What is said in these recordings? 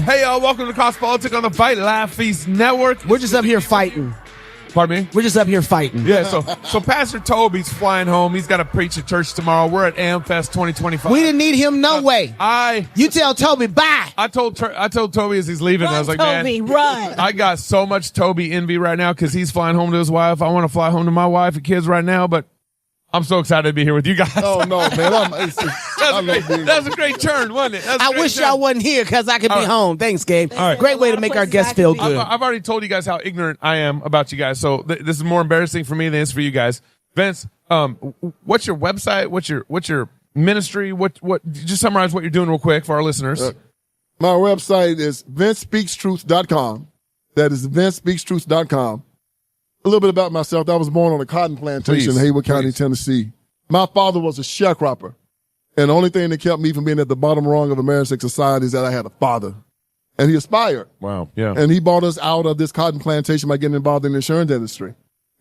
Hey, y'all, welcome to CrossPolitic on the Fight Laugh Feast Network. We're just up here fighting. Pardon me? We're just up here fighting. Yeah, so Pastor Toby's flying home. He's got to preach at church tomorrow. We're at AmFest 2025. We didn't need him no way. You tell Toby, bye. I told Toby as he's leaving, I was like, Toby, man, run. I got so much Toby envy right now because he's flying home to his wife. I want to fly home to my wife and kids right now, but I'm so excited to be here with you guys. Oh, no, man. That's a great turn, wasn't it? I wish y'all wasn't here because I could be home. Thanks, Gabe. All right. Great way to make our guests feel good. I've already told you guys how ignorant I am about you guys, so this is more embarrassing for me than it is for you guys. Vince, what's your website? What's your ministry? What? Just summarize what you're doing real quick for our listeners. My website is vincespeakstruth.com. That is vincespeakstruth.com. A little bit about myself. I was born on a cotton plantation in Haywood County, Tennessee. My father was a sharecropper. And the only thing that kept me from being at the bottom rung of American society is that I had a father. And he aspired. Wow. Yeah. And he bought us out of this cotton plantation by getting involved in the insurance industry.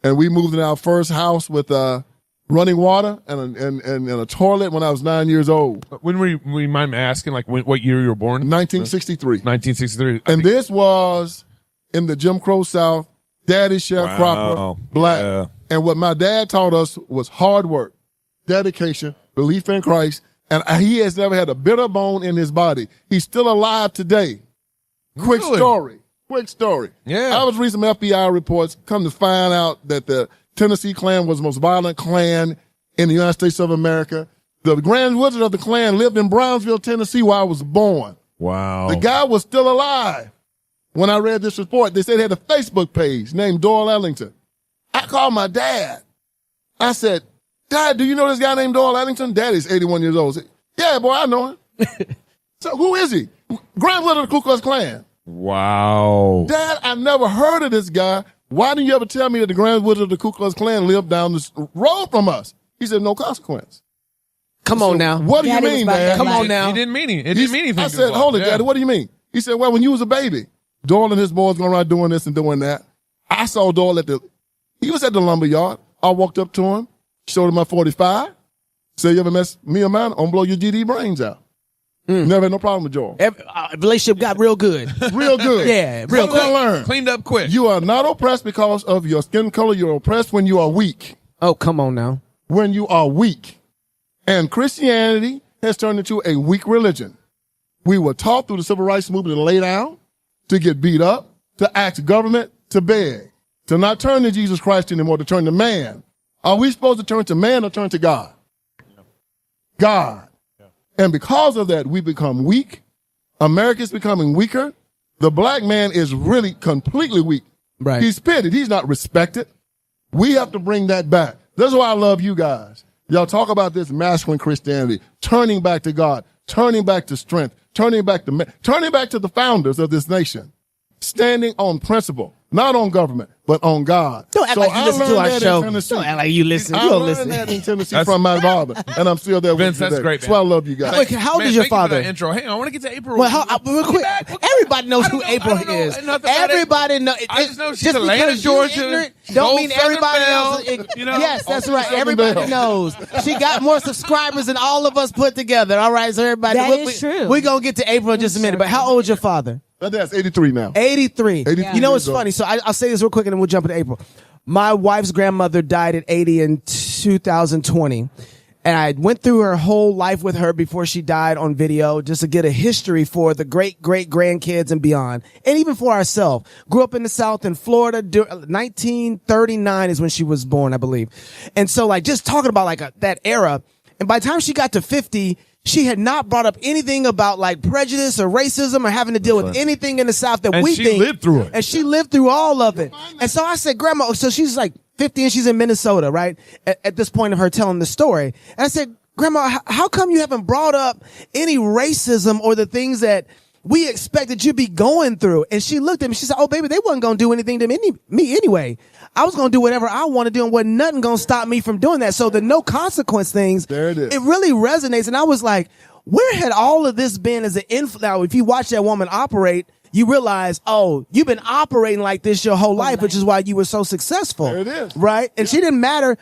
And we moved in our first house with running water and a toilet when I was 9 years old. When were you mind me asking, like what year you were born? 1963. 1963. And this was in the Jim Crow South. Daddy sharecropper, black. Yeah. And what my dad taught us was hard work, dedication, belief in Christ. And he has never had a bitter bone in his body. He's still alive today. Quick story. Yeah. I was reading some FBI reports, come to find out that the Tennessee Klan was the most violent Klan in the United States of America. The Grand Wizard of the Klan lived in Brownsville, Tennessee, where I was born. Wow. The guy was still alive. When I read this report, they said they had a Facebook page named Doyle Ellington. I called my dad. I said, Dad, do you know this guy named Doyle Ellington? Daddy's 81 years old. I said, yeah, boy, I know him. So who is he? Grand Wizard of the Ku Klux Klan. Wow. Dad, I never heard of this guy. Why didn't you ever tell me that the Grand Wizard of the Ku Klux Klan lived down the road from us? He said, no consequence. Come on now. What do you mean, Dad? Come on now. He didn't mean it. It didn't mean anything. I said, hold it, Daddy, what do you mean? He said, well, when you was a baby, Doyle and his boys going around doing this and doing that. I saw Doyle he was at the lumber yard. I walked up to him, showed him my 45. Said, you ever mess me or mine? I'm gonna blow your GD brains out. Never had no problem with Joel. Relationship got real good. Real good. Yeah, real quick. Learn. Cleaned up quick. You are not oppressed because of your skin color. You're oppressed when you are weak. Oh, come on now. When you are weak. And Christianity has turned into a weak religion. We were taught through the civil rights movement to lay down, to get beat up, to ask government, to beg, to not turn to Jesus Christ anymore, to turn to man. Are we supposed to turn to man or turn to God? God. And because of that, we become weak. America's becoming weaker. The black man is really completely weak. Right. He's pitied. He's not respected. We have to bring that back. That's why I love you guys. Y'all talk about this masculine Christianity, turning back to God, turning back to strength, turning back to the founders of this nation, standing on principle, not on government, but on God. Don't act like you listen to our show. Don't act like you listen. You don't listen. I learned that in Tennessee from my father, and I'm still there Vince, with you that's great, That's why I love you guys. Wait, how old is your father? Thank you for that intro. Hey, I want to get to April. Well, real quick, everybody knows who April is. Everybody knows. I just know she's just Atlanta, because you're Georgia. ignorant, don't mean everybody else. You know? Yes, that's right. Everybody knows. She got more subscribers than all of us put together. All right, so everybody. That is true. We're going to get to April in just a minute. But how old is your father? My dad's 83 now. 83. Yeah. You know what's funny? So I'll say this real quick and then we'll jump into April. My wife's grandmother died at 80 in 2020. And I went through her whole life with her before she died on video just to get a history for the great-great-grandkids and beyond. And even for ourselves. Grew up in the South in Florida. 1939 is when she was born, I believe. And so like just talking about that era. And by the time she got to 50, she had not brought up anything about like prejudice or racism or having to deal with anything in the South that we think. And she lived through it. And she lived through all of it. And so I said, Grandma, so she's like 50 and she's in Minnesota, right? At this point of her telling the story. And I said, Grandma, how come you haven't brought up any racism or the things that we expected you'd be going through? And she looked at me. She said, oh, baby, they wasn't going to do anything to me anyway. I was going to do whatever I want to do and wasn't nothing going to stop me from doing that. So the no consequence things, there it is. It really resonates. And I was like, where had all of this been as an now, if you watch that woman operate, you realize, oh, you've been operating like this your whole life, which is why you were so successful. There it is. Right? And she didn't matter.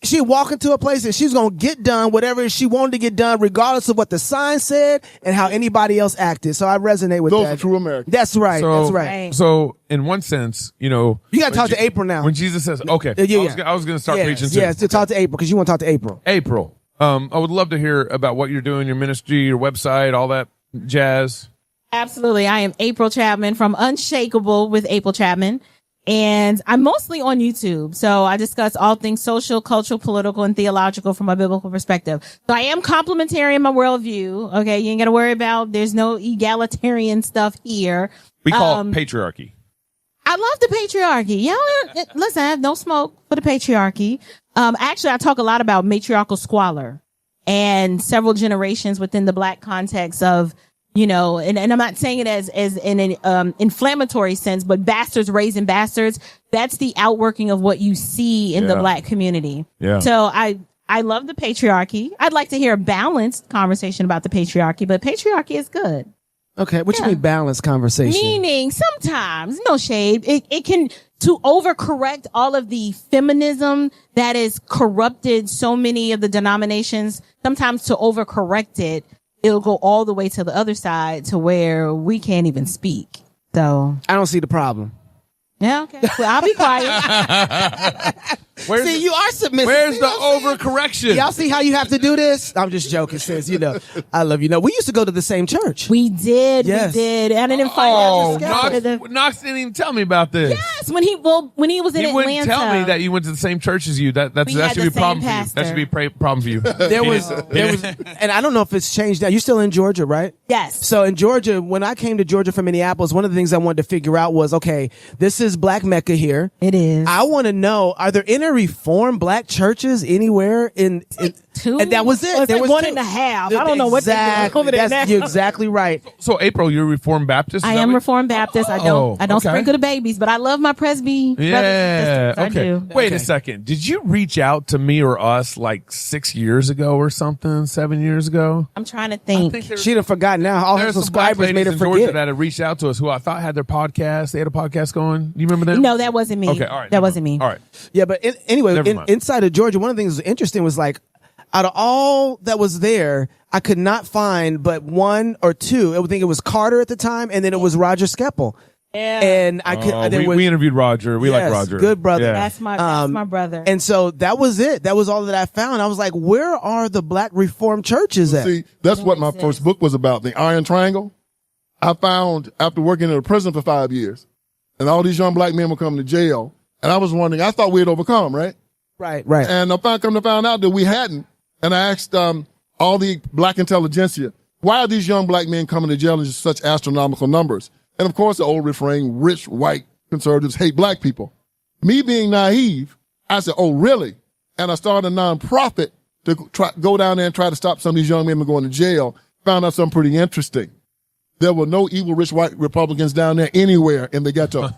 She walk into a place and she's going to get done whatever she wanted to get done, regardless of what the sign said and how anybody else acted. So I resonate with Those that. are true Americans. That's right. So, that's right. So in one sense, you got to talk to April now. When Jesus says, okay, I was going to start preaching too. Yes, to talk to April because you want to talk to April. April, I would love to hear about what you're doing, your ministry, your website, all that jazz. Absolutely. I am April Chapman from Unshakable with April Chapman. And I'm mostly on YouTube. So I discuss all things social, cultural, political, and theological from a biblical perspective. So I am complementary in my worldview. Okay. You ain't got to worry about, there's no egalitarian stuff here. We call it patriarchy. I love the patriarchy. Yeah. Listen, I have no smoke for the patriarchy. Actually, I talk a lot about matriarchal squalor and several generations within the Black context of, and I'm not saying it as in an inflammatory sense, but bastards raising bastards, that's the outworking of what you see in the Black community. Yeah. So I love the patriarchy. I'd like to hear a balanced conversation about the patriarchy, but patriarchy is good. Okay, what you mean balanced conversation? Meaning sometimes, no shade, it can, to overcorrect all of the feminism that has corrupted so many of the denominations, sometimes to overcorrect it, it'll go all the way to the other side to where we can't even speak. So I don't see the problem. Yeah, okay. Well, I'll be quiet. See, you are submissive. Where's the overcorrection? Y'all see how you have to do this? I'm just joking, sis. I love you. We used to go to the same church. We did. Yes. We did. And I didn't find out. Knox didn't even tell me about this. Yes, when he was in Atlanta. He wouldn't tell me that you went to the same church as you. That should be a problem for you. That should be a problem for you. There was, and I don't know if it's changed now. You're still in Georgia, right? Yes. So in Georgia, when I came to Georgia from Minneapolis, one of the things I wanted to figure out was, okay, this is Black Mecca here. It is. I want to know, are there any Reformed Black churches anywhere in two? And that was it. Well, there was one and a half. I don't know what they're doing over there now. You're exactly right. So April, you're Reformed Baptist? I am Reformed Baptist. I don't sprinkle the babies, but I love my Presby brothers and sisters. Okay. I do. Wait a second. Did you reach out to me or us like 6 years ago or something? 7 years ago? I'm trying to think. She'd have forgotten now. All her subscribers made her forget. Georgia that had reached out to us who I thought had their podcast. They had a podcast going. You remember them? No, that wasn't me. Okay, all right. That wasn't me. All right. Yeah, but anyway, inside of Georgia, one of the things that was interesting was like, out of all that was there, I could not find but one or two. I think it was Carter at the time, and then it was Roger Skeppel. Yeah. And I could. We interviewed Roger. We like Roger. Good brother. Yeah. That's my brother. And so that was it. That was all that I found. I was like, where are the Black Reformed churches at? See, that's what my first book was about, the Iron Triangle. I found after working in a prison for 5 years, and all these young Black men were coming to jail, and I was wondering, I thought we had overcome, right? Right. And I come to find out that we hadn't. And I asked all the Black intelligentsia, why are these young Black men coming to jail in such astronomical numbers? And of course, the old refrain, rich, white conservatives hate Black people. Me being naive, I said, oh, really? And I started a nonprofit to go down there and try to stop some of these young men from going to jail. Found out something pretty interesting. There were no evil, rich, white Republicans down there anywhere in the ghetto.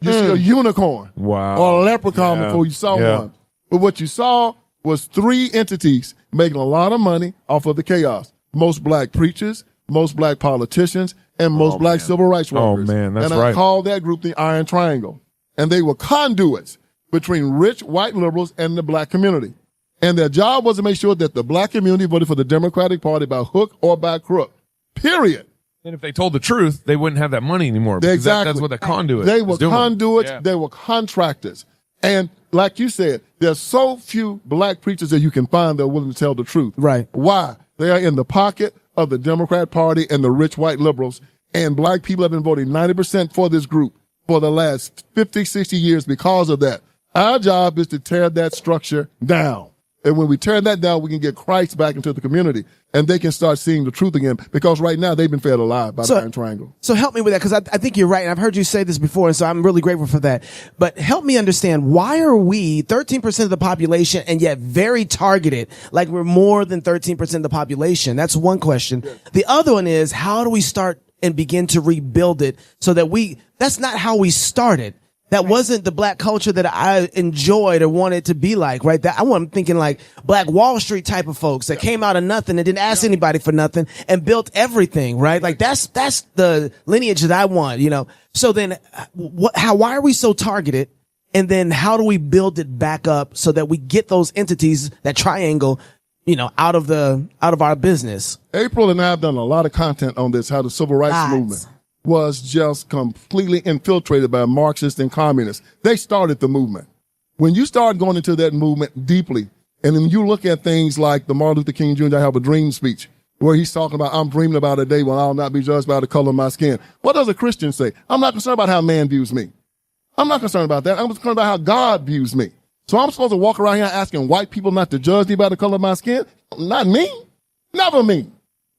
You see a unicorn or a leprechaun before you saw one. But what you saw was three entities making a lot of money off of the chaos. Most Black preachers, most Black politicians, and most Black civil rights workers. Oh, man, that's right. And I called that group the Iron Triangle. And they were conduits between rich white liberals and the Black community. And their job was to make sure that the Black community voted for the Democratic Party by hook or by crook. Period. And if they told the truth, they wouldn't have that money anymore. Exactly. That's what the conduit They were doing. conduits. Yeah. They were contractors. And like you said, there's so few Black preachers that you can find that are willing to tell the truth. Right. Why? They are in the pocket of the Democrat Party and the rich white liberals. And Black people have been voting 90% for this group for the last 50, 60 years because of that. Our job is to tear that structure down. And when we tear that down, we can get Christ back into the community and they can start seeing the truth again, because right now they've been fed a lie by the Iron Triangle. So help me with that, because I think you're right. And I've heard you say this before, and so I'm really grateful for that. But help me understand, why are we 13% of the population and yet very targeted? Like we're more than 13% of the population. That's one question. Yeah. The other one is, how do we start and begin to rebuild it so that that's not how we started. That wasn't the Black culture that I enjoyed or wanted to be like, right? I'm thinking like Black Wall Street type of folks that came out of nothing and didn't ask anybody for nothing and built everything, right? Like that's the lineage that I want, So then why are we so targeted? And then how do we build it back up so that we get those entities, that triangle, out of our business? April and I have done a lot of content on this, how the civil rights movement was just completely infiltrated by Marxists and communists. They started the movement. When you start going into that movement deeply, and then you look at things like the Martin Luther King Jr. I Have a Dream speech, where he's talking about, I'm dreaming about a day when I'll not be judged by the color of my skin. What does a Christian say? I'm not concerned about how man views me. I'm not concerned about that. I'm concerned about how God views me. So I'm supposed to walk around here asking white people not to judge me by the color of my skin? Not me. Never me.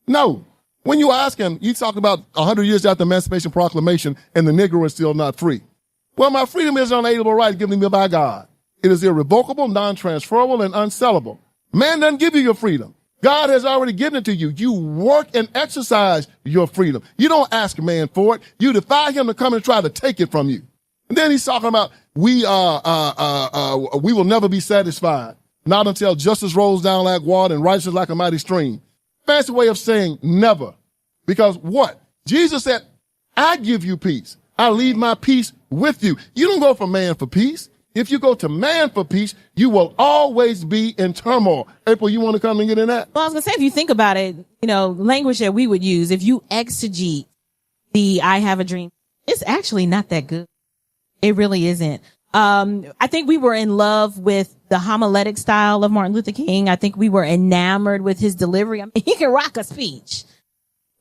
No. When you ask him, you talk about 100 years after the Emancipation Proclamation and the Negro is still not free. Well, my freedom is an unalienable right given to me by God. It is irrevocable, non-transferable, and unsellable. Man doesn't give you your freedom. God has already given it to you. You work and exercise your freedom. You don't ask man for it. You defy him to come and try to take it from you. And then he's talking about we will never be satisfied, not until justice rolls down like water and righteousness like a mighty stream. Fancy way of saying never. Because what? Jesus said, I give you peace. I leave my peace with you. You don't go from man for peace. If you go to man for peace, you will always be in turmoil. April, you want to come and get in that? Well, I was going to say, if you think about it, language that we would use, if you exegete the I have a dream, it's actually not that good. It really isn't. I think we were in love with the homiletic style of Martin Luther King. I think we were enamored with his delivery. I mean, he can rock a speech.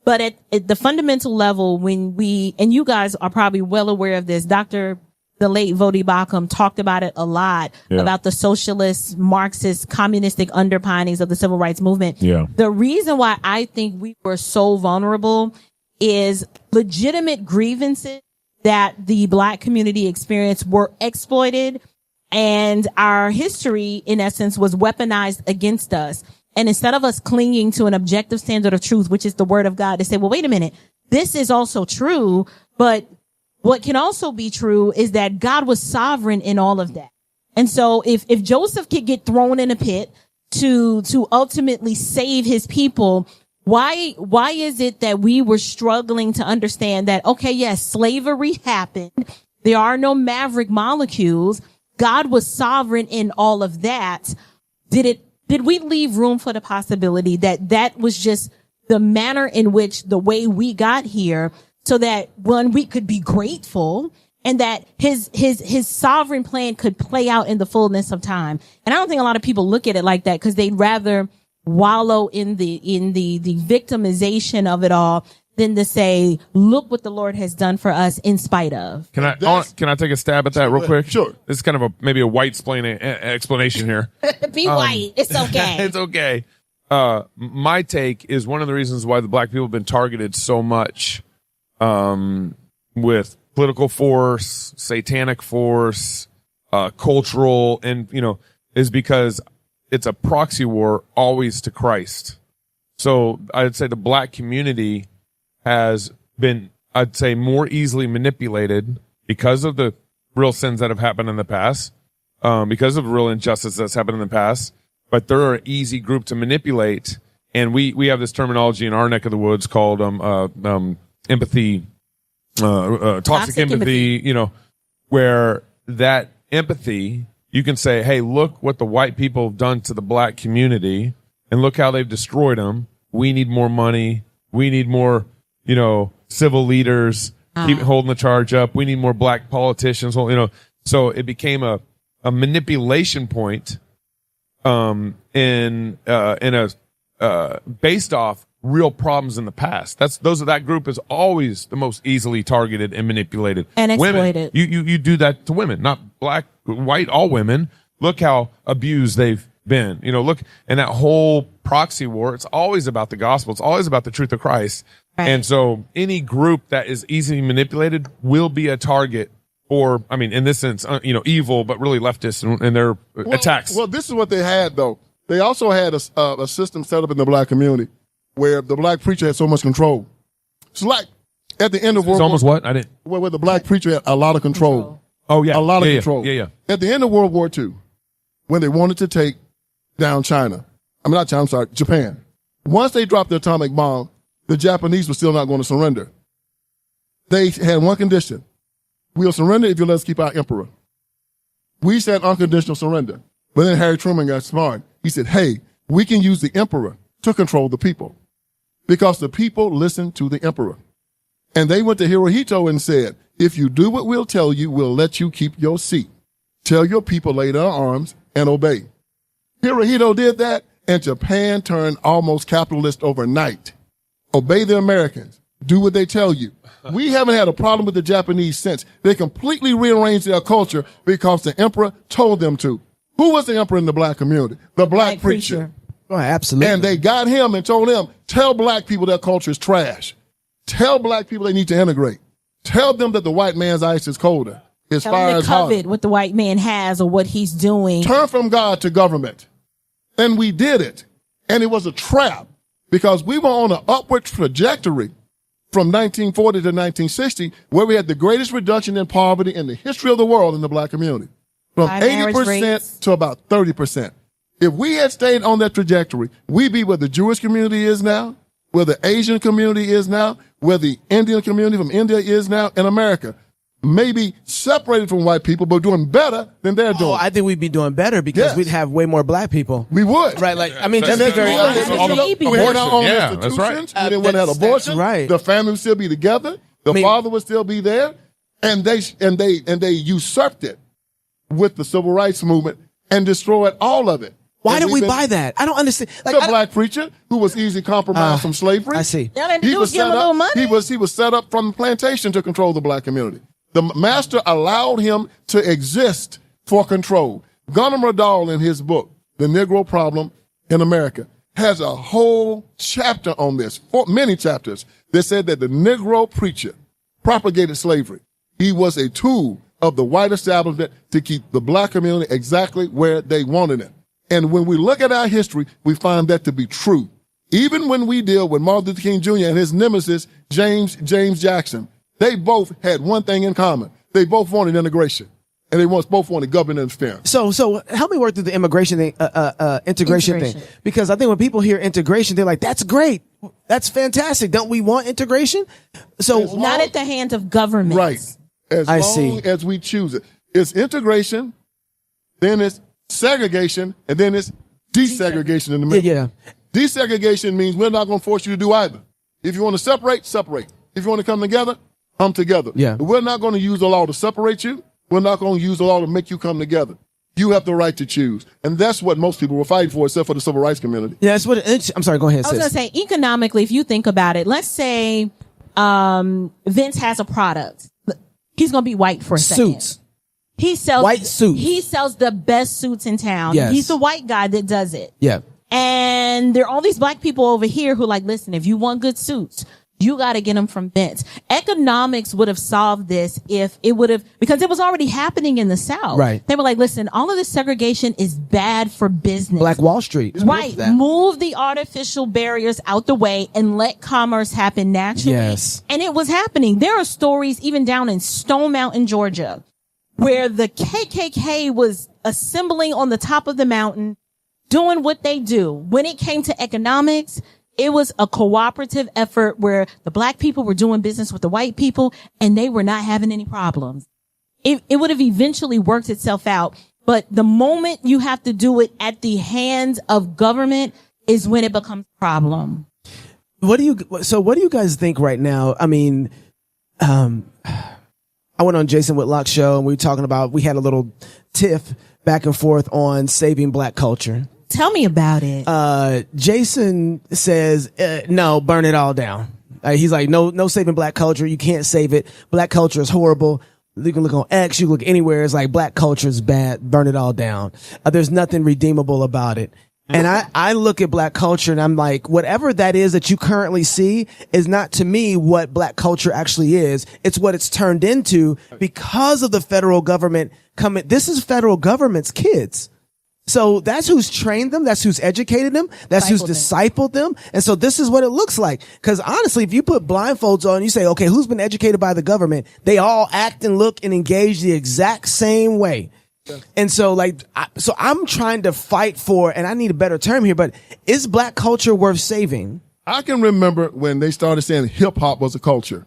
But at the fundamental level, and you guys are probably well aware of this, the late Vodi Bakum talked about it a lot, about the socialist, Marxist, communistic underpinnings of the civil rights movement. Yeah. The reason why I think we were so vulnerable is legitimate grievances that the Black community experienced were exploited, and our history, in essence, was weaponized against us. And instead of us clinging to an objective standard of truth, which is the word of God, to say, well, wait a minute, this is also true, but what can also be true is that God was sovereign in all of that. And so if Joseph could get thrown in a pit to ultimately save his people, why is it that we were struggling to understand that, okay, yes, slavery happened. There are no maverick molecules. God was sovereign in all of that. Did we leave room for the possibility that was just the manner in which the way we got here, so that one, we could be grateful, and that his sovereign plan could play out in the fullness of time? And I don't think a lot of people look at it like that, because they'd rather wallow in the victimization of it all than to say, look what the Lord has done for us in spite of. Can I take a stab at that real quick? Sure. This is kind of maybe a white explanation here. Be white. It's okay. It's okay. My take is one of the reasons why the Black people have been targeted so much with political force, satanic force, cultural, and, is because it's a proxy war always to Christ. So I'd say the Black community has been, I'd say, more easily manipulated because of the real sins that have happened in the past, because of real injustice that's happened in the past. But they're an easy group to manipulate. And we have this terminology in our neck of the woods called empathy, toxic empathy, where that empathy, you can say, hey, look what the white people have done to the Black community, and look how they've destroyed them. We need more money. We need more, civil leaders, keep holding the charge up. We need more Black politicians, so it became a manipulation point, based off real problems in the past. That group is always the most easily targeted and manipulated. And exploited. Women, you do that to women, not Black, white, all women. Look how abused they've been. Look, and that whole proxy war, it's always about the gospel. It's always about the truth of Christ. Right. And so any group that is easily manipulated will be a target for, in this sense, evil, but really leftist and their attacks. Well, this is what they had, though. They also had a system set up in the Black community where the Black preacher had so much control. It's like at the end of World War. It's almost what? I didn't. Where the Black preacher had a lot of control. Oh, yeah. A lot of control. Yeah. At the end of World War II, when they wanted to take down Japan. Once they dropped the atomic bomb, the Japanese were still not going to surrender. They had one condition. We'll surrender if you let us keep our emperor. We said unconditional surrender. But then Harry Truman got smart. He said, hey, we can use the emperor to control the people because the people listen to the emperor. And they went to Hirohito and said, if you do what we'll tell you, we'll let you keep your seat. Tell your people lay their arms and obey. Hirohito did that, and Japan turned almost capitalist overnight. Obey the Americans. Do what they tell you. We haven't had a problem with the Japanese since. They completely rearranged their culture because the emperor told them to. Who was the emperor in the black community? The black preacher. Oh, absolutely. And they got him and told him, tell black people their culture is trash. Tell black people they need to integrate. Tell them that the white man's ice is colder. His fire is hotter. Covet what the white man has or what he's doing. Turn from God to government. And we did it. And it was a trap because we were on an upward trajectory from 1940 to 1960 where we had the greatest reduction in poverty in the history of the world in the black community. From 80% to about 30%. If we had stayed on that trajectory, we'd be where the Jewish community is now, where the Asian community is now, where the Indian community from India is now in America. Maybe separated from white people, but doing better than they're doing. I think we'd be doing better because we'd have way more black people. We would. Right, like, I mean, just that's very honest. We had our own institutions. That's We didn't want to have abortion. Right. The family would still be together. The father would still be there. And they usurped it with the civil rights movement and destroyed all of it. Why did we buy that? I don't understand. Like, the black preacher who was easy compromised from slavery. I see. All they had to do was give him a little money. He was set up from the plantation to control the black community. The master allowed him to exist for control. Gunnar Dahl in his book, The Negro Problem in America, has a whole chapter on this, many chapters, that said that the Negro preacher propagated slavery. He was a tool of the white establishment to keep the black community exactly where they wanted it. And when we look at our history, we find that to be true. Even when we deal with Martin Luther King Jr. and his nemesis, James Jackson, they both had one thing in common. They both wanted integration. And they both wanted government interference. So help me work through the immigration thing, integration thing. Because I think when people hear integration, they're like, that's great. That's fantastic. Don't we want integration? So not at the hands of government. Right. As long as we choose it. It's integration, then it's segregation, and then it's desegregation in the middle. Yeah. Desegregation means we're not going to force you to do either. If you want to separate, separate. If you want to come together, come together. Yeah. But we're not going to use the law to separate you. We're not going to use the law to make you come together. You have the right to choose. And that's what most people were fighting for, except for the civil rights community. Yeah, that's what I'm sorry, go ahead, I was going to say, economically, if you think about it, let's say Vince has a product. He's going to be white for a second. Suits. He sells white suits. He sells the best suits in town. Yes. He's the white guy that does it. Yeah. And there are all these black people over here who like, listen, if you want good suits, you got to get them from Vince. Economics would have solved this if it would have, because it was already happening in the South. Right. They were like, listen, all of this segregation is bad for business. Black Wall Street. Right. Move the artificial barriers out the way and let commerce happen naturally. Yes. And it was happening. There are stories even down in Stone Mountain, Georgia, where the KKK was assembling on the top of the mountain, doing what they do. When it came to economics, it was a cooperative effort where the black people were doing business with the white people and they were not having any problems. It would have eventually worked itself out. But the moment you have to do it at the hands of government is when it becomes a problem. What do you guys think right now? I mean, I went on Jason Whitlock's show and we had a little tiff back and forth on saving black culture. Tell me about it. Jason says, no, burn it all down. He's like, no saving black culture. You can't save it. Black culture is horrible. You can look on X, you can look anywhere. It's like black culture is bad. Burn it all down. There's nothing redeemable about it. And I look at black culture and I'm like, whatever that is that you currently see is not to me what black culture actually is. It's what it's turned into because of the federal government coming. This is federal government's kids. So that's who's trained them. That's who's educated them. That's who's discipled them. And so this is what it looks like. Cause honestly, if you put blindfolds on, you say, okay, who's been educated by the government? They all act and look and engage the exact same way. And so I'm trying to fight for, and I need a better term here, but is black culture worth saving? I can remember when they started saying hip hop was a culture.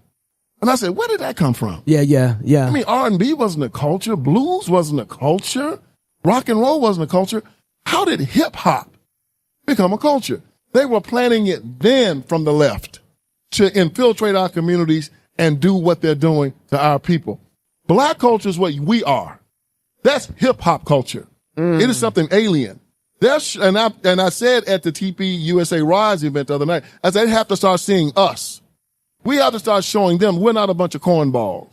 And I said, where did that come from? Yeah. I mean, R&B wasn't a culture. Blues wasn't a culture. Rock and roll wasn't a culture. How did hip hop become a culture? They were planning it then from the left to infiltrate our communities and do what they're doing to our people. Black culture is what we are. That's hip hop culture. It is something alien. And I said at the TP USA Rise event the other night, I said, they have to start seeing us. We have to start showing them we're not a bunch of cornballs.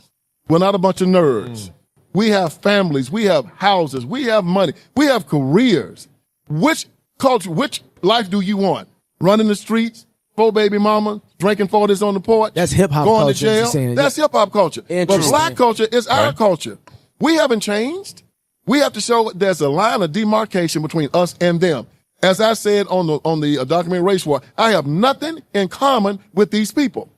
We're not a bunch of nerds. We have families. We have houses. We have money. We have careers. Which culture, which life do you want? Running the streets, 4 baby mamas, drinking 40s on the porch? That's hip-hop going culture, to you're jail? saying. That's hip-hop culture. But black culture is our culture. We haven't changed. We have to show there's a line of demarcation between us and them. As I said on the documentary Race War, I have nothing in common with these people.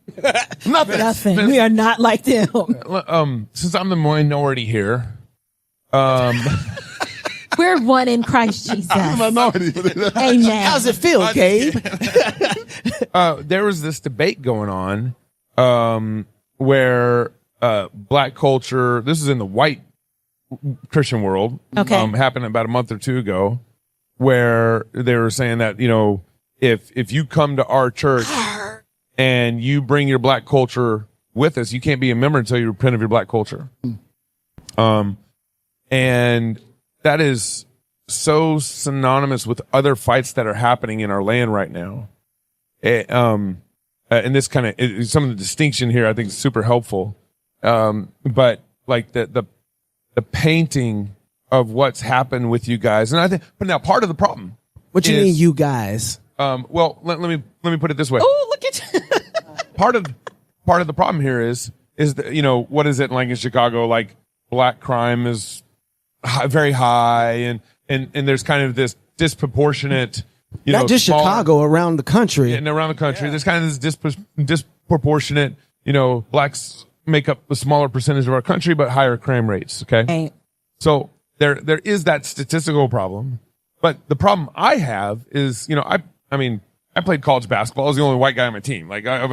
Nothing. We are not like them. Since I'm the minority here, we're one in Christ Jesus. I'm a minority. Amen. How's it feel, Gabe? there was this debate going on where black culture, this is in the white Christian world, happened about a month or two ago, where they were saying that, if you come to our church and you bring your black culture with us, you can't be a member until you repent of your black culture. And that is so synonymous with other fights that are happening in our land right now. And this kind of, some of the distinction here, I think is super helpful. But like the painting of what's happened with you guys. And I think, but now part of the problem. What you mean, you guys? Well, let me put it this way. Oh, look at you. part of the problem here is that, what is it like in Chicago? Like black crime is very high, and there's kind of this disproportionate, not just Chicago, around the country. And around the country, there's kind of this disproportionate, blacks make up a smaller percentage of our country, but higher crime rates. Okay. Right. So there is that statistical problem. But the problem I have is, I mean, I played college basketball. I was the only white guy on my team. Like I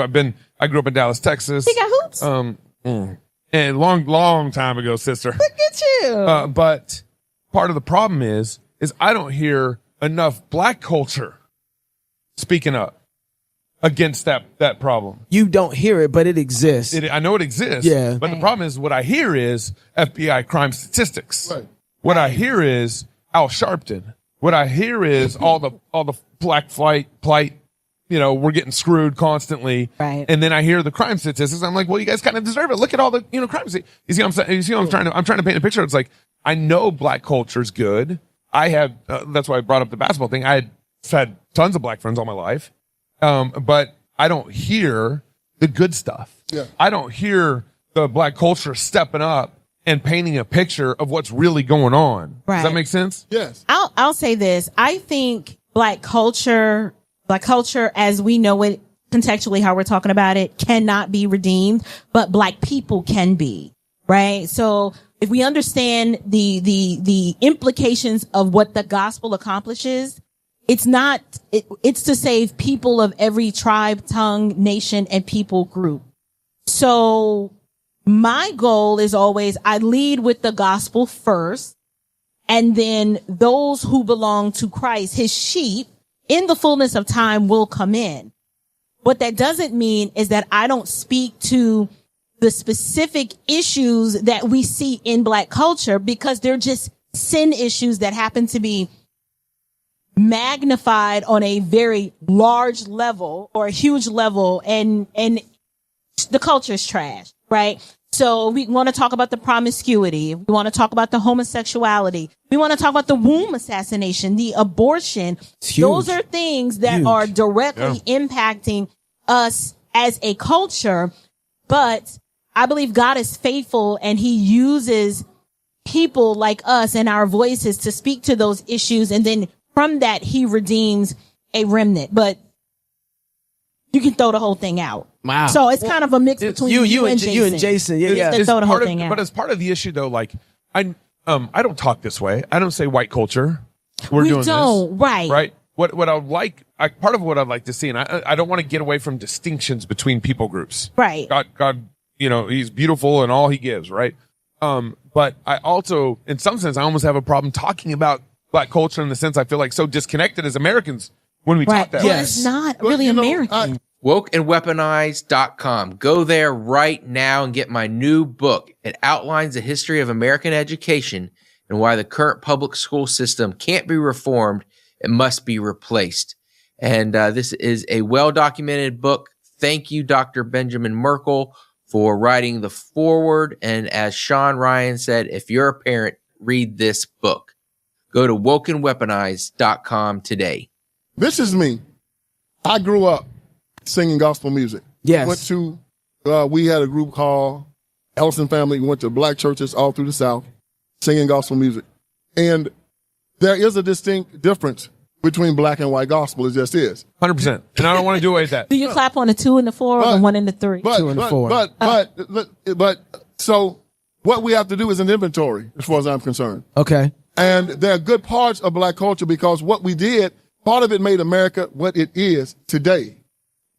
grew up in Dallas, Texas. You got hoops? And long time ago, sister. Look at you. But part of the problem is I don't hear enough black culture speaking up against that problem. You don't hear it, but it exists. I know it exists. Yeah. But the problem is what I hear is FBI crime statistics. Right. What I hear is Al Sharpton. What I hear is all the black plight, we're getting screwed constantly. Right. And then I hear the crime statistics. I'm like, well, you guys kind of deserve it. Look at all the, crimes. You see what I'm saying? You see what I'm trying to paint a picture. It's like, I know black culture's good. I have, that's why I brought up the basketball thing. I had tons of black friends all my life. But I don't hear the good stuff. Yeah. I don't hear the black culture stepping up and painting a picture of what's really going on. Right. Does that make sense? Yes. I'll say this. I think black culture as we know it, contextually how we're talking about it, cannot be redeemed, but black people can be, right? So if we understand the implications of what the gospel accomplishes, it's to save people of every tribe, tongue, nation, and people group. So my goal is always, I lead with the gospel first, and then those who belong to Christ, his sheep, in the fullness of time will come in. What that doesn't mean is that I don't speak to the specific issues that we see in black culture, because they're just sin issues that happen to be magnified on a very large level or a huge level, and the culture is trash, right? So we want to talk about the promiscuity. We want to talk about the homosexuality. We want to talk about the womb assassination, the abortion. Those are things that are directly impacting us as a culture. But I believe God is faithful, and he uses people like us and our voices to speak to those issues. And then from that, he redeems a remnant. But you can throw the whole thing out. Wow. So it's kind of a mix between you and Jason. You and Jason. Yeah. Throw the whole thing out. But as part of the issue, though, like I don't talk this way. I don't say white culture. We doing don't, this. right. Right. What I would like, part of what I'd like to see, and I don't want to get away from distinctions between people groups. Right. God he's beautiful and all he gives, right? But I also, in some sense, I almost have a problem talking about black culture in the sense I feel like so disconnected as Americans when we talk that way. Well, it's not really American. WokeandWeaponized.com. Go there right now and get my new book. It outlines the history of American education and why the current public school system can't be reformed. It must be replaced. And this is a well-documented book. Thank you, Dr. Benjamin Merkel, for writing the foreword. And as Sean Ryan said, if you're a parent, read this book. Go to WokeandWeaponized.com today. This is me. I grew up singing gospel music. Yes. We had a group called Ellison Family. We went to black churches all through the South singing gospel music. And there is a distinct difference between black and white gospel. It just is. 100%. And I don't want to do away with that. Do you clap on the 2 and the 4 or the 1 and the 3? 2 and 4. But so what we have to do is an inventory as far as I'm concerned. Okay. And there are good parts of black culture because what we did, part of it made America what it is today.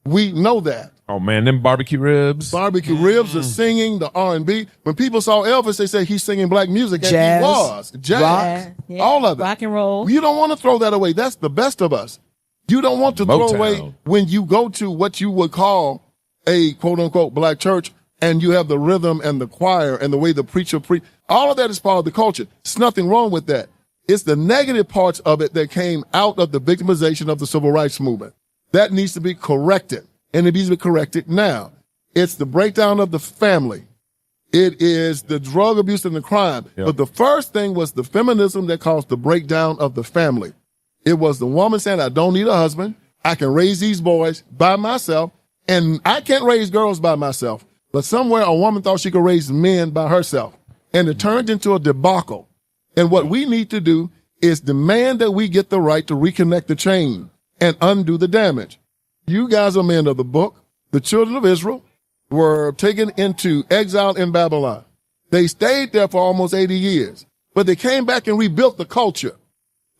We know that. Oh man, them barbecue ribs. Barbecue ribs, the singing, the R&B. When people saw Elvis, they say he's singing black music. And Jazz, he was. Jazz. rock, all of it. Rock and roll. You don't want to throw that away. That's the best of us. You don't want to throw away when you go to what you would call a quote unquote black church and you have the rhythm and the choir and the way the preacher all of that is part of the culture. There's nothing wrong with that. It's the negative parts of it that came out of the victimization of the civil rights movement. That needs to be corrected, and it needs to be corrected now. It's the breakdown of the family. It is the drug abuse and the crime. Yep. But the first thing was the feminism that caused the breakdown of the family. It was the woman saying, I don't need a husband. I can raise these boys by myself, and I can't raise girls by myself. But somewhere a woman thought she could raise men by herself, and it turned into a debacle. And what we need to do is demand that we get the right to reconnect the chain and undo the damage. You guys are men of the book. The children of Israel were taken into exile in Babylon. They stayed there for almost 80 years, but they came back and rebuilt the culture.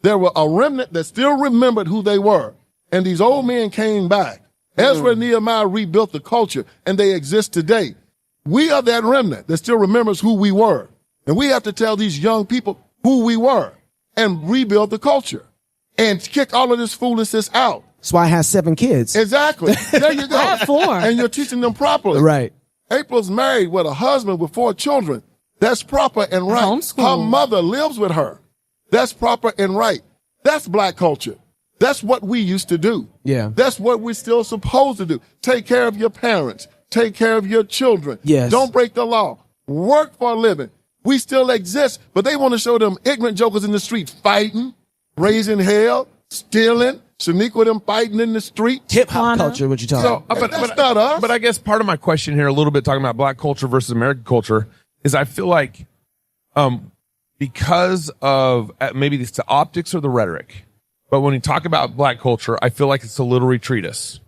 There were a remnant that still remembered who they were, and these old men came back. Ezra and Nehemiah rebuilt the culture, and they exist today. We are that remnant that still remembers who we were, and we have to tell these young people who we were and rebuild the culture and kick all of this foolishness out. That's why I have 7 kids. Exactly. There you go. I have 4. And you're teaching them properly. Right. April's married with a husband with 4 children. That's proper and right. Homeschool. Her mother lives with her. That's proper and right. That's black culture. That's what we used to do. Yeah. That's what we're still supposed to do. Take care of your parents. Take care of your children. Yes. Don't break the law. Work for a living. We still exist, but they want to show them ignorant jokers in the street fighting, raising hell, stealing, Shaniqua them fighting in the street. Hip hop culture, what you talking about? That's not us. But I guess part of my question here, a little bit talking about black culture versus American culture, is I feel like, because of maybe it's the optics or the rhetoric, but when we talk about black culture, I feel like it's a literary treatise.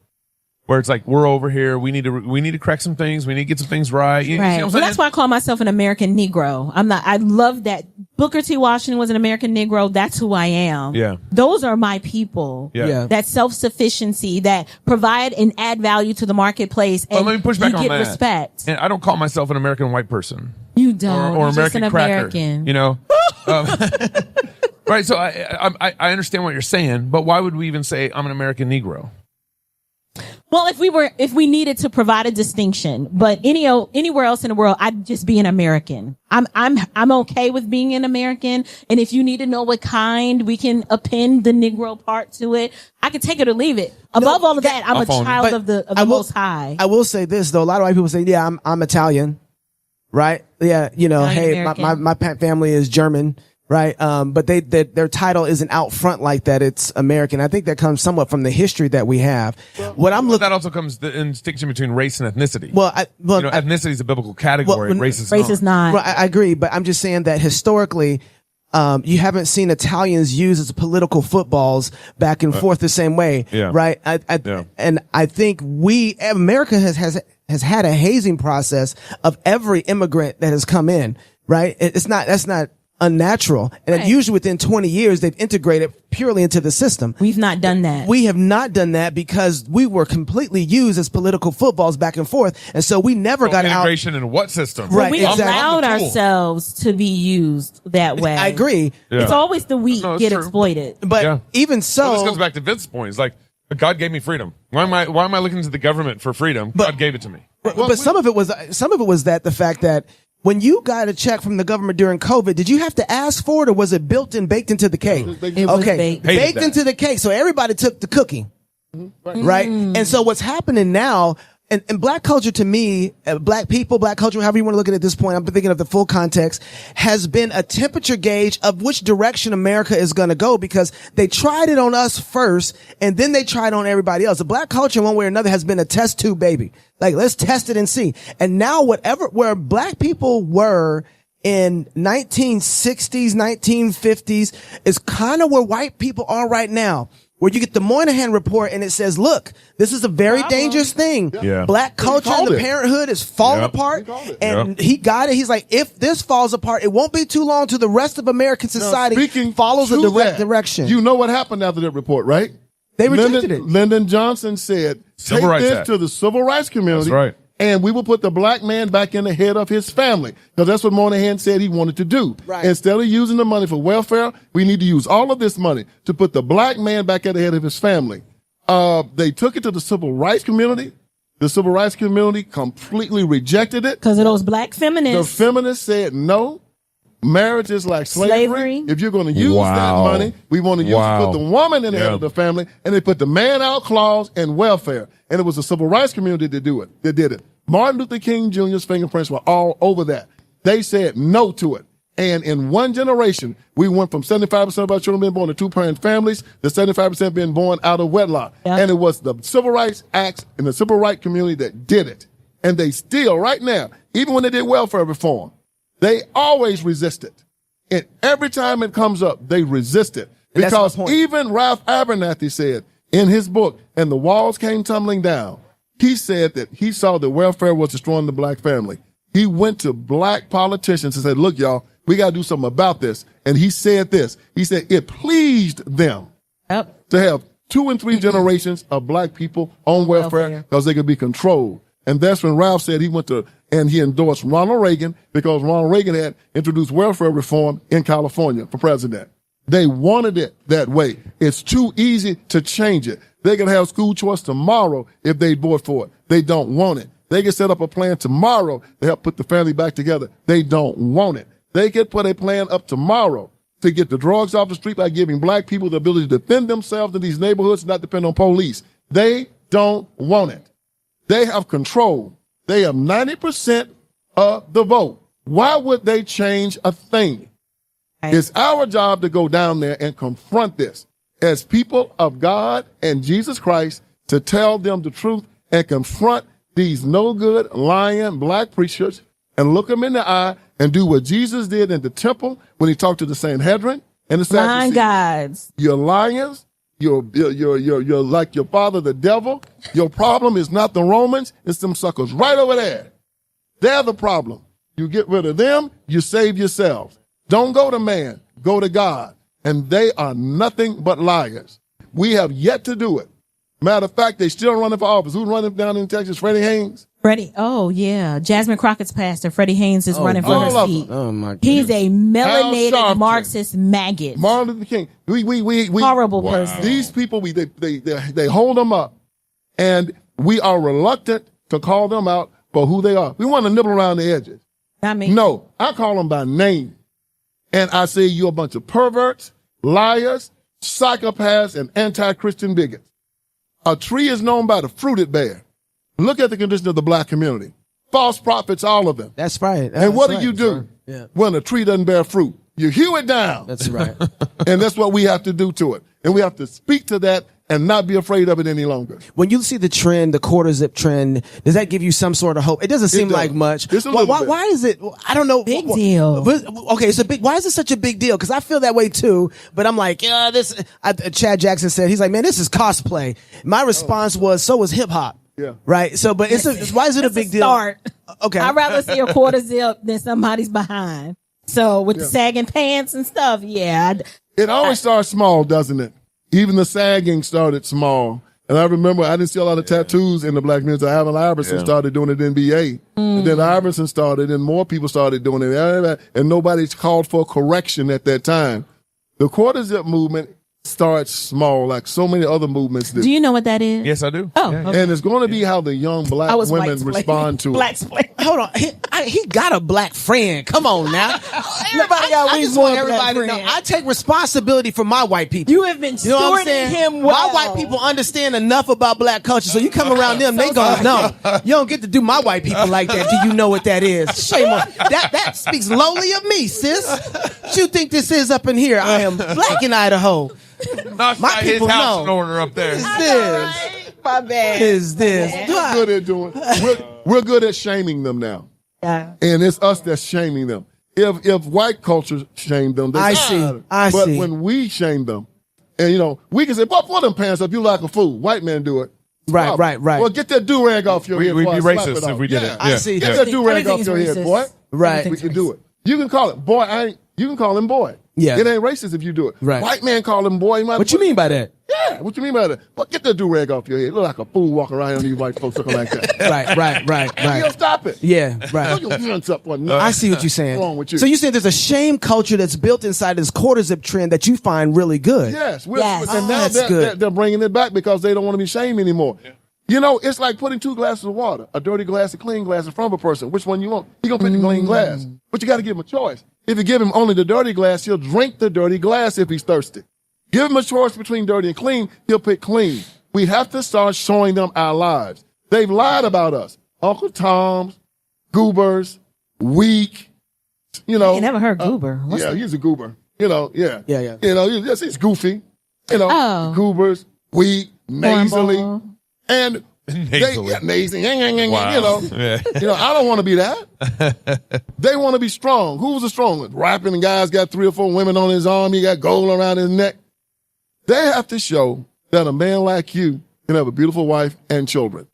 Where it's like, we're over here, we need to correct some things, we need to get some things right. You see what I'm Well, saying? that's why I call myself an American Negro. I love that. Booker T. Washington was an American Negro. That's who I am. Yeah. Those are my people. Yeah. That self-sufficiency, that provide and add value to the marketplace. And let me push back you on get that. respect. And I don't call myself an American white person. You don't. Or You're just American an cracker. American. You know? Right. So I understand what you're saying, but why would we even say I'm an American Negro? Well, if we needed to provide a distinction, but anywhere else in the world, I'd just be an American. I'm okay with being an American. And if you need to know what kind, we can append the Negro part to it. I can take it or leave it. Above all of that, I'm a child of the Most High. I will say this though. A lot of white people say, yeah, I'm Italian. Right. Yeah. You know, Italian hey, my family is German. Right. But their title isn't out front like that. It's American. I think that comes somewhat from the history that we have. That also comes the distinction between race and ethnicity. Ethnicity is a biblical category. Race is not. Well, I agree, but I'm just saying that historically, you haven't seen Italians used as political footballs back and forth the same way. Yeah. Right. And I think America has had a hazing process of every immigrant that has come in. Right. That's not unnatural. And usually within 20 years, they've integrated purely into the system. We've not done that. We have not done that because we were completely used as political footballs back and forth. And so we never got integration in what system? Right. We allowed ourselves to be used that way. I agree. Yeah. It's always the weak get exploited. But even so. Well, this goes back to Vince's point. It's like, God gave me freedom. Why am I looking to the government for freedom? God gave it to me. But some of it was that the fact that when you got a check from the government during COVID, did you have to ask for it, or was it built and baked into the cake? It was baked into the cake. So everybody took the cookie, right? And so what's happening now, and black culture to me, black people, black culture, however you want to look at it at this point, I'm thinking of the full context, has been a temperature gauge of which direction America is going to go, because they tried it on us first and then they tried on everybody else. The black culture, one way or another, has been a test tube baby. Like, let's test it and see. And now where black people were in 1960s, 1950s is kind of where white people are right now. Where you get the Moynihan report and it says, look, this is a very dangerous thing. Yeah. Black culture and the parenthood is falling apart. And he got it. He's like, if this falls apart, it won't be too long till the rest of American society follows a direct direction. You know what happened after that report, right? They rejected it. Lyndon Johnson said, take this to the civil rights community. That's right. And we will put the black man back in the head of his family. Because that's what Moynihan said he wanted to do. Right. Instead of using the money for welfare, we need to use all of this money to put the black man back at the head of his family. They took it to the civil rights community. The civil rights community completely rejected it. Because of those black feminists. The feminists said, no, marriage is like slavery. If you're going to use that money, we want to use it to put the woman in the head of the family. And they put the man out clause and welfare. And it was the civil rights community that did it. Martin Luther King Jr.'s fingerprints were all over that. They said no to it. And in one generation, we went from 75% of our children being born to two-parent families to 75% being born out of wedlock. Yep. And it was the civil rights acts and the civil rights community that did it. And they still, right now, even when they did welfare reform, they always resist it. And every time it comes up, they resist it. Because even Ralph Abernathy said in his book, And the Walls Came Tumbling Down, he said that he saw that welfare was destroying the black family. He went to black politicians and said, look, y'all, we got to do something about this. And he said this. He said it pleased them to have 2 and 3 generations of black people on welfare because they could be controlled. And that's when Ralph said he went to, and he endorsed Ronald Reagan because Ronald Reagan had introduced welfare reform in California for president. They wanted it that way. It's too easy to change it. They can have school choice tomorrow if they vote for it. They don't want it. They can set up a plan tomorrow to help put the family back together. They don't want it. They can put a plan up tomorrow to get the drugs off the street by giving black people the ability to defend themselves in these neighborhoods and not depend on police. They don't want it. They have control. They have 90% of the vote. Why would they change a thing? It's our job to go down there and confront this as people of God and Jesus Christ, to tell them the truth and confront these no good, lying black preachers and look them in the eye and do what Jesus did in the temple when he talked to the Sanhedrin and the Sadducees. Lying gods. You're liars. You're like your father, the devil. Your problem is not the Romans. It's them suckers right over there. They're the problem. You get rid of them, you save yourselves. Don't go to man, go to God. And they are nothing but liars. We have yet to do it. Matter of fact, they still running for office. Who's running down in Texas? Freddie Haynes? Oh yeah. Jasmine Crockett's pastor, Freddie Haynes, is running for her seat. Oh my God. He's a melanated Marxist maggot. Martin Luther King. We horrible person. These people, they hold them up, and we are reluctant to call them out for who they are. We want to nibble around the edges. Not me. No, I call them by name. And I say you're a bunch of perverts, liars, psychopaths, and anti-Christian bigots. A tree is known by the fruit it bears. Look at the condition of the black community. False prophets, all of them. That's right. And what do you do when a tree doesn't bear fruit? You hew it down. That's right. And that's what we have to do to it. And we have to speak to that and not be afraid of it any longer. When you see the trend, the quarterzip trend, does that give you some sort of hope? It doesn't seem like much. Why is it? I don't know. Big deal. Okay, it's a big. Why is it such a big deal? Because I feel that way too. But I'm like, yeah, this. Chad Jackson said, he's like, man, this is cosplay. My response was, so was hip hop. Yeah. Right. So, but why is it a big deal? Start. Okay. I'd rather see a quarter zip than somebody's behind. So with the sagging pants and stuff, It always starts small, doesn't it? Even the sagging started small. And I remember I didn't see a lot of tattoos in the black community. Allen Iverson started doing it in NBA. And then Iverson started, and more people started doing it. And nobody called for correction at that time. The quarterzip movement starts small, like so many other movements. Do you know what that is? Yes, I do. Oh, Yeah. okay. And it's going to be how the young black women respond to Black it. Hold on. He got a black friend. Come on now. Everybody got I just want want everybody to know. friend. I take responsibility for my white people. You have been You know what I'm stewarding saying? him well. My white people understand enough about black culture, so you come around them, they gonna know. You don't get to do my white people like that. Do you know what that is? Shame on that speaks lowly of me, sis. What you think this is up in here? I am black in Idaho. Knock My his people house know. in order up there. Is this? My bad. Is this? We're good at doing. We're good at shaming them now, Yeah. and it's us that's shaming them. If white culture shamed them, I see. I but see. when we shame them, and we can say, "Well, pull them pants up. You like a fool." White men do it. Right, right. Well, get that do rag off your head. We'd before be I slap racist it if off. we did it. I see. Get that do rag off Everything's your head, racist. boy. Right. We can do it. You can call it boy. You can call him boy. Yeah. It ain't racist if you do it. Right. White man call him boy. What you mean by that? Yeah. What you mean by that? But get that do rag off your head. Look like a fool walking around on these white folks looking like that. Right. You'll stop it. Yeah, right. Put your hands up on I see what you're saying. What's wrong with you? So you saying there's a shame culture that's built inside this quarterzip trend that you find really good. Yes. Yes. And now that's good. they're bringing it back because they don't want to be shamed anymore. Yeah. It's like putting two glasses of water, a dirty glass, a clean glass in front of a person. Which one you want? He's going to pick the clean glass. But you got to give him a choice. If you give him only the dirty glass, he'll drink the dirty glass if he's thirsty. Give him a choice between dirty and clean, he'll pick clean. We have to start showing them our lives. They've lied about us. Uncle Toms, goobers, weak, I never heard goober. What's that? He's a goober. Yeah. Yeah. He's goofy. Oh. Goobers, weak, nasally. Cornball. And Nasally. nasally. Wow. Yeah. I don't want to be that. They want to be strong. Who's the strong? Rapping and guys got 3 or 4 women on his arm. He got gold around his neck. They have to show that a man like you can have a beautiful wife and children.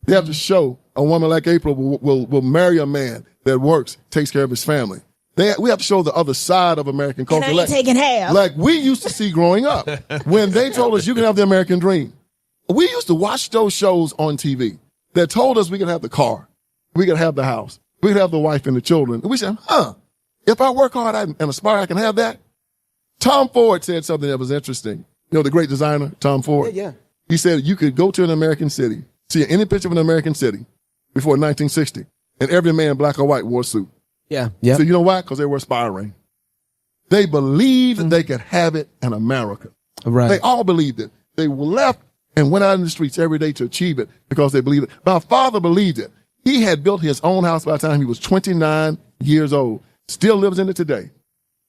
They have to show a woman like April will marry a man that works, takes care of his family. We have to show the other side of American culture. And I ain't taking half. Like we used to see growing up when they told us you can have the American dream. We used to watch those shows on TV that told us we could have the car, we could have the house, we could have the wife and the children. And we said, if I work hard and aspire, I can have that. Tom Ford said something that was interesting. The great designer, Tom Ford. Yeah. He said you could go to an American city, see any picture of an American city before 1960, and every man, black or white, wore a suit. Yeah. So you know why? Because they were aspiring. They believed that they could have it in America. Right. They all believed it. They left and went out in the streets every day to achieve it because they believed it. My father believed it. He had built his own house by the time he was 29 years old. Still lives in it today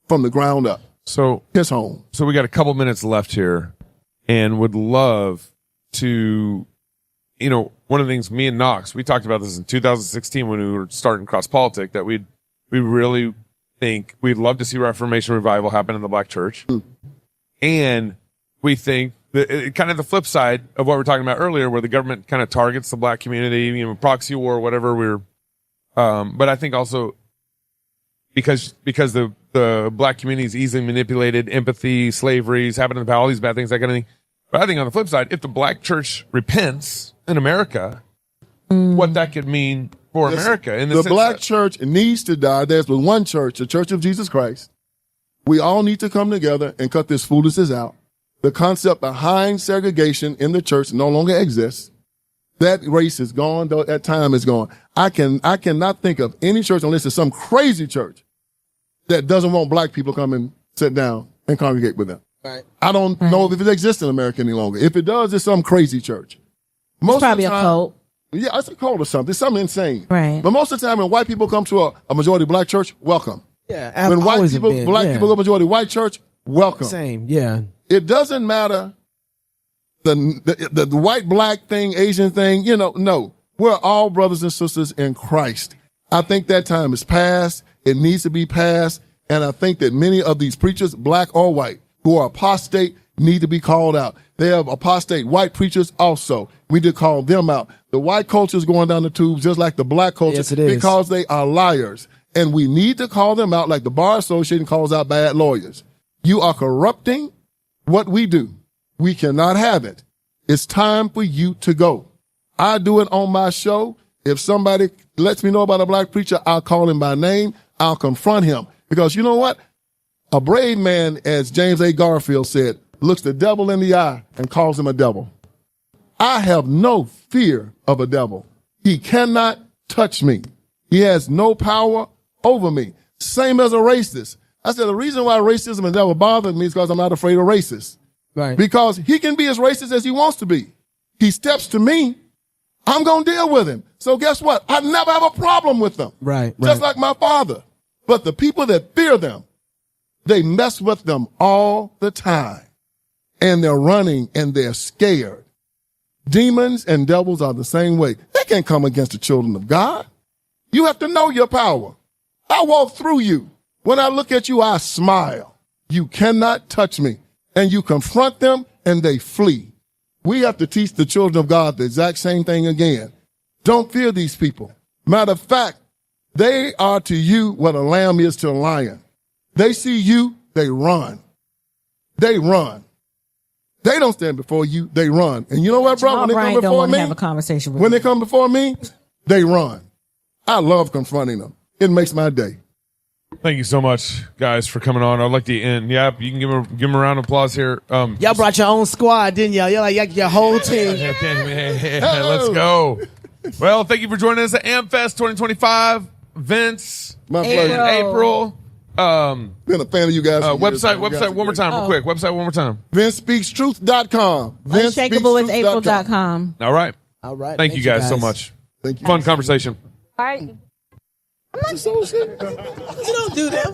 from the ground up. So his home. So we got a couple minutes left here and would love to, one of the things me and Knox, we talked about this in 2016 when we were starting CrossPolitic, that we really think we'd love to see Reformation revival happen in the black church. And we think that kind of the flip side of what we were talking about earlier, where the government kind of targets the black community, proxy war, whatever but I think also because the black community is easily manipulated, empathy, slavery is happening in the past, all these bad things, that kind of thing. But I think on the flip side, if the black church repents in America, what that could mean for America. In the black church needs to die. There's one church, the Church of Jesus Christ. We all need to come together and cut this foolishness out. The concept behind segregation in the church no longer exists. That race is gone. That time is gone. I cannot think of any church unless it's some crazy church that doesn't want black people to come and sit down and congregate with them. Right. I don't know if it exists in America any longer. If it does, it's some crazy church. It's probably a cult. Yeah, it's a cult or something. It's something insane. Right. But most of the time when white people come to a majority black church, welcome. Yeah. When black people go to a majority white church, welcome. Same. Yeah. It doesn't matter the white, black thing, Asian thing, no. We're all brothers and sisters in Christ. I think that time is past. It needs to be past. And I think that many of these preachers, black or white, who are apostate, need to be called out. They have apostate white preachers also. We need to call them out. The white culture is going down the tubes just like the black culture. Yes, it is. Because they are liars. And we need to call them out like the Bar Association calls out bad lawyers. You are corrupting what we do. We cannot have it. It's time for you to go. I do it on my show. If somebody lets me know about a black preacher, I'll call him by name. I'll confront him. Because you know what? A brave man, as James A. Garfield said, looks the devil in the eye and calls him a devil. I have no fear of a devil. He cannot touch me. He has no power over me. Same as a racist. I said the reason why racism and never bothered me is because I'm not afraid of racists. Right. Because he can be as racist as he wants to be. He steps to me, I'm going to deal with him. So guess what? I never have a problem with them. Right. Just like my father. But the people that fear them, they mess with them all the time. And they're running and they're scared. Demons and devils are the same way. They can't come against the children of God. You have to know your power. I walk through you. When I look at you, I smile. You cannot touch me. And you confront them and they flee. We have to teach the children of God the exact same thing again. Don't fear these people. Matter of fact, they are to you what a lamb is to a lion. They see you, they run. They run. They don't stand before you, they run. And you know what, bro? When they come before me, have a conversation with when they come before me, they run. I love confronting them. It makes my day. Thank you so much, guys, for coming on. I'd like to end. Yep, you can give him a round of applause here. Y'all brought your own squad, didn't y'all? Y'all like your whole team. Let's go. Well, thank you for joining us at AmFest 2025. Vince, My pleasure. April. Been a fan of you guys. Website one more time, real quick. Website one more time. VinceSpeaksTruth.com. UnshakableWithApril.com. All right. All right. Thank you guys so much. Thank you. Fun conversation. All right. You don't do that.